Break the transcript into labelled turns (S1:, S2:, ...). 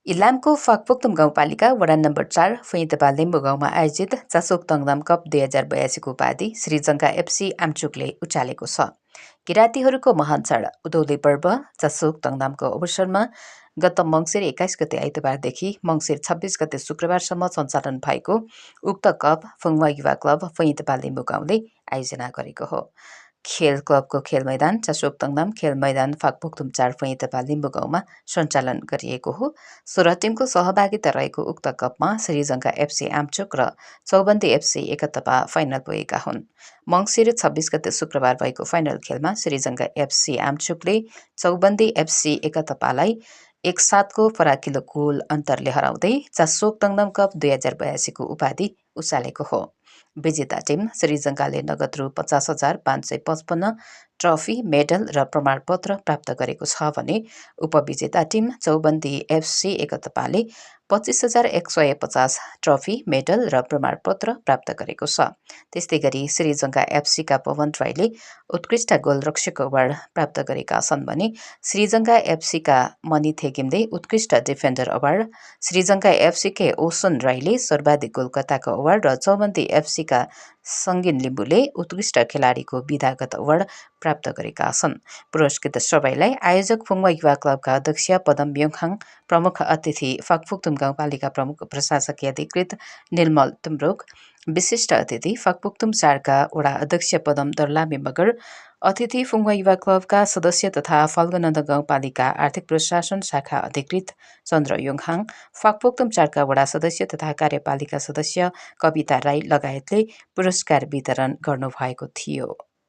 S1: इलामको फाकपोक्तुम गाउँपालिका वडा नम्बर 4 फैँतपा लिम्बू गाउँमा आयोजित चासोक तङनाम कप 2082को उपाधि श्रीजङ्गा एफसी आमचुकले उचालेको छ। किराँतीहरूको महान चाड उदौली पर्व चासोक तङनामको अवसरमा गत मङ्सिर 21 गते आइतबारदेखि मङ्सिर 26 गते शुक्रबारसम्म सञ्चालन भएको उक्त कप फुङवा युवा क्लब फैँतपा लिम्बू गाउँले आयोजना गरेको हो। खेल क्लबको खेल मैदान चासोक तङनाम खेल मैदान फाकपोक्तुम 4 फैँतपा लिम्बू गाउँमा सञ्चालन गरिएको हो। 16 टिमको सहभागिता रहेको उक्त कपमा श्रीजङ्गा एफसी आमचोक र चौबन्दी एफसी एकतपा फाइनल पुगेका हुन्। मङ्सिर 26 गते शुक्रबार भएको फाइनल खेलमा श्रीजङ्गा एफसी आमचोकले चौबन्दी एफसी एकतपालाई 1-7को फराकिलो गोल अन्तरले हराउँदै चासोक तङनाम कप 2082को उपाधि उचालेको हो। विजेता टिम श्रीजङ्गाले नगद रु 50,555 ट्रफी, मेडल र प्रमाणपत्र प्राप्त गरेको छ भने उपविजेता टिम चौबन्दी एफसी एकतपाले 25,150 ट्रफी, मेडल र प्रमाणपत्र प्राप्त गरेको छ। त्यस्तै गरी श्रीजङ्गा एफसीका पवन राईले उत्कृष्ट गोलरक्षक अवार्ड प्राप्त गरेका छन् भने श्रीजङ्गा एफसीका मणि थेगिमले उत्कृष्ट डिफेन्डर अवार्ड, श्रीजङ्गा एफसीकै ओसन राईले सर्वाधिक गोलकर्ताको अवार्ड र चौबन्दी एफसीका सङ्गिन लिम्बूले उत्कृष्ट खेलाडीको विधागत अवार्ड प्राप्त गरेका छन्। पुरस्कृत सबैलाई आयोजक फुङवा युवा क्लबका अध्यक्ष पदम ब्योङखाङ, प्रमुख अतिथि फाकपोक्तुम गाउँपालिका प्रमुख प्रशासकीय अधिकृत निर्मल तुम्रोक, विशिष्ट अतिथि फाकपोक्तुम 4का वडा अध्यक्ष पदम दर्लामे मगर, अतिथि फुङवा युवा क्लबका सदस्य तथा फल्गुनन्द गाउँपालिका आर्थिक प्रशासन शाखा अधिकृत चन्द्र योङहाङ, फाकपोक्तुम 4का वडा सदस्य तथा कार्यपालिका सदस्य कविता राई लगायतले पुरस्कार वितरण गर्नुभएको थियो।